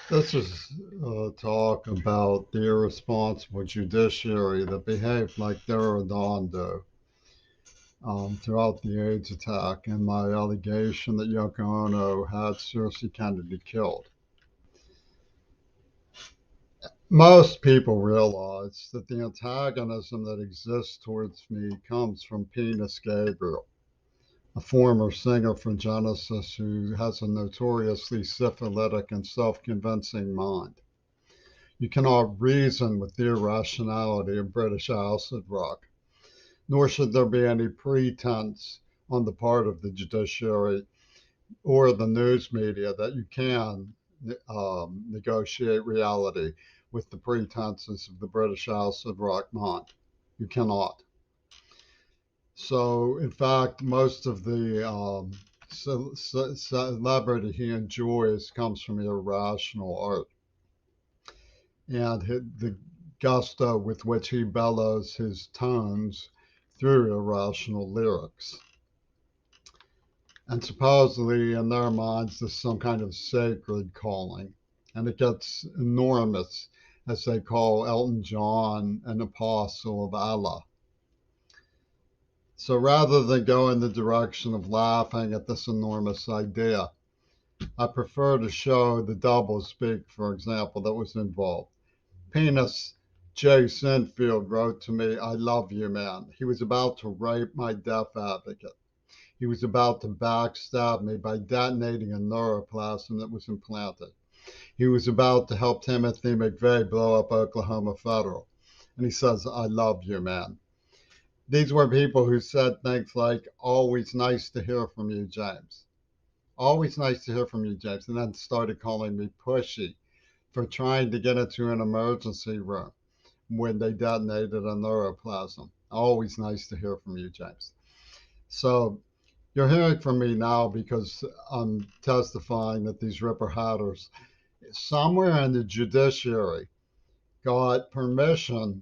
Let's just talk about the irresponsible judiciary that behaved like they were Redondo throughout the AIDS attack and my allegation that Yoko Ono had seriously Kennedy killed. Most people realize that the antagonism that exists towards me comes from Penis Gabriel, a former singer from Genesis who has a notoriously syphilitic and self convincing mind. You cannot reason with the irrationality of British acid rock, nor should there be any pretense on the part of the judiciary or the news media that you can negotiate reality with the pretenses of the British acid rock mind. You cannot. So, in fact, most of the celebrity he enjoys comes from irrational art. And the gusto with which he bellows his tones through irrational lyrics. And supposedly, in their minds, there's some kind of sacred calling. And it gets enormous as they call Elton John an apostle of Allah. So rather than go in the direction of laughing at this enormous idea, I prefer to show the double speak, for example, that was involved. Penis J. Sinfield wrote to me, I love you, man. He was about to rape my deaf advocate. He was about to backstab me by detonating a neuroplasm that was implanted. He was about to help Timothy McVeigh blow up Oklahoma Federal. And he says, I love you, man. These were people who said things like, always nice to hear from you, James. Always nice to hear from you, James. And then started calling me pushy for trying to get into an emergency room when they detonated a neuroplasm. Always nice to hear from you, James. So you're hearing from me now because I'm testifying that these Ripper Hatters, somewhere in the judiciary, got permission,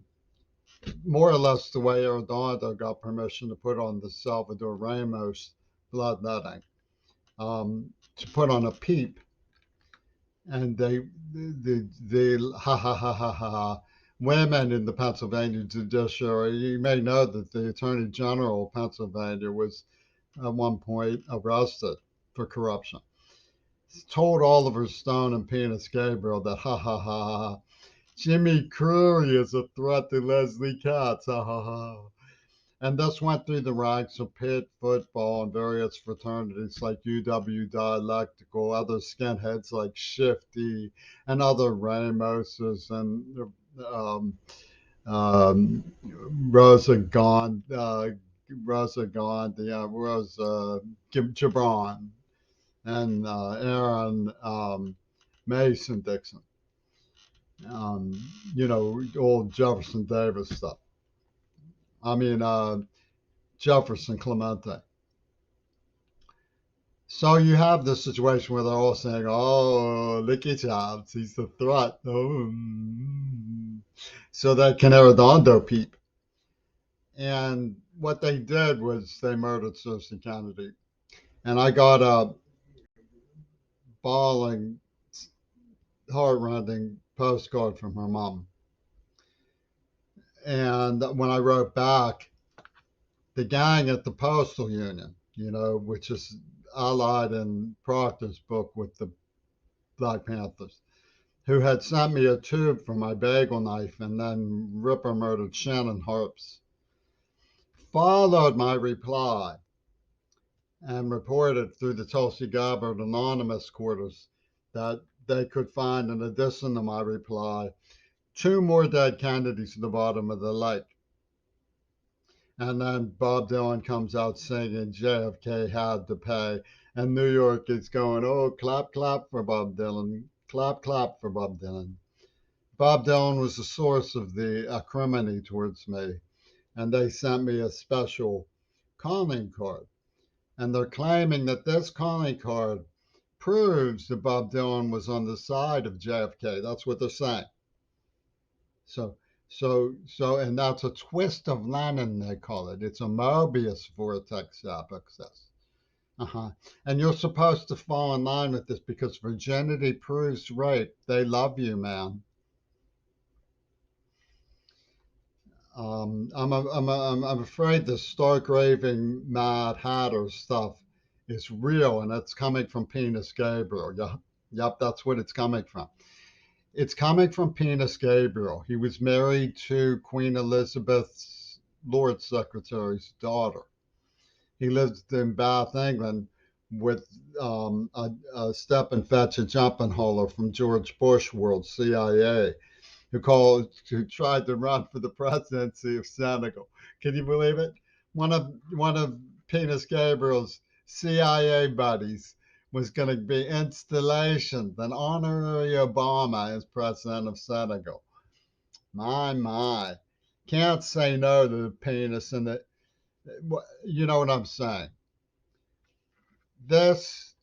more or less the way Arredondo got permission to put on the Salvador Ramos bloodletting, to put on a peep. And they ha ha ha ha ha women in the Pennsylvania judiciary. You may know that the Attorney General of Pennsylvania was at one point arrested for corruption. Told Oliver Stone and Penis Gabriel that ha ha ha ha Jimmy Curry is a threat to Leslie Katz, ha ha ha. And this went through the ranks of Pitt football and various fraternities like UW Dialectical, other skinheads like Shifty, and other Ramoses and um, Rosa Gandhi, Rosa Gibran, and Aaron Mason Dixon. Old Jefferson Davis stuff. I mean, Jefferson Clemente. So you have this situation where they're all saying, "Oh, Licky Chops, he's the threat." Oh, so that can Arredondo peep. And what they did was they murdered Cersei Kennedy. And I got a bawling, heart-rending postcard from her mom. And when I wrote back, the gang at the Postal Union, which is allied in Proctor's book with the Black Panthers, who had sent me a tube for my bagel knife and then Ripper murdered Shannon Harps, followed my reply and reported through the Tulsi Gabbard anonymous quarters that they could find, in addition to my reply, two more dead Kennedys at the bottom of the lake. And then Bob Dylan comes out singing JFK had to pay. And New York is going, oh, clap, clap for Bob Dylan. Clap, clap for Bob Dylan. Bob Dylan was the source of the acrimony towards me. And they sent me a special calling card. And they're claiming that this calling card proves that Bob Dylan was on the side of JFK. That's what they're saying. So, and that's a twist of Lennon, they call it. It's a Mobius vortex access. Uh-huh. And you're supposed to fall in line with this because virginity proves rape. They love you, man. I'm afraid the stark raving Mad Hatter stuff is real, and it's coming from Penis Gabriel. Yep, that's what it's coming from. It's coming from Penis Gabriel. He was married to Queen Elizabeth's Lord Secretary's daughter. He lived in Bath, England, with a step and fetch a jumping holer from George Bush World CIA who tried to run for the presidency of Senegal. Can you believe it? One of Penis Gabriel's CIA buddies was going to be installation, an honorary Obama as president of Senegal. My. Can't say no to the penis and the, you know what I'm saying. This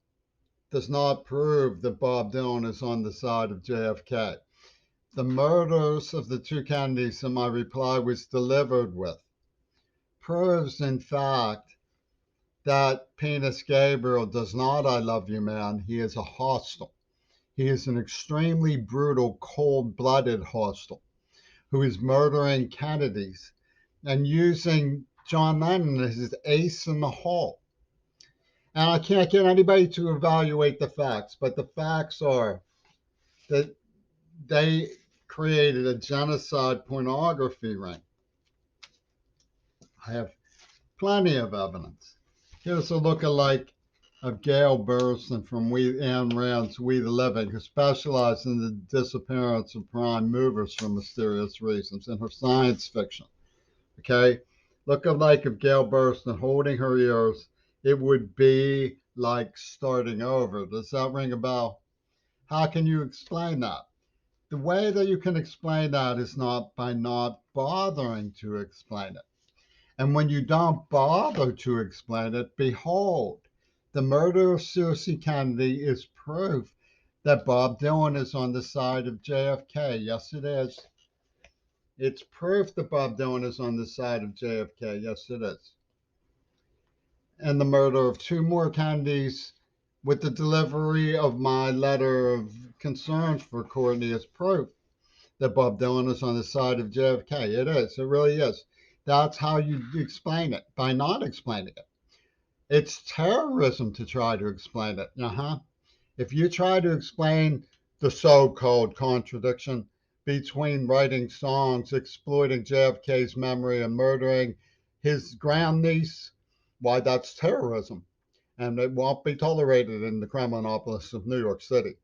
does not prove that Bob Dylan is on the side of JFK. The murders of the two Kennedys that my reply was delivered with proves, in fact, that Penis Gabriel does not I love you, man. He is a hostile. He is an extremely brutal, cold blooded hostile who is murdering Kennedys and using John Lennon as his ace in the hole. And I can't get anybody to evaluate the facts, but the facts are that they created a genocide pornography ring. I have plenty of evidence. Here's a look-alike of Gail Burstyn from Anne Rand's We the Living, who specialized in the disappearance of prime movers for mysterious reasons in her science fiction. Okay? Look-alike of Gail Burstyn holding her ears. It would be like starting over. Does that ring a bell? How can you explain that? The way that you can explain that is not by not bothering to explain it. And when you don't bother to explain it, behold, the murder of Susie Kennedy is proof that Bob Dylan is on the side of JFK. Yes, it is. It's proof that Bob Dylan is on the side of JFK. Yes, it is. And the murder of two more Kennedys with the delivery of my letter of concerns for Courtney is proof that Bob Dylan is on the side of JFK. It is. It really is. That's how you explain it, by not explaining it. It's terrorism to try to explain it. If you try to explain the so-called contradiction between writing songs exploiting JFK's memory and murdering his grandniece, why, that's terrorism. And it won't be tolerated in the Kremlinopolis of New York City.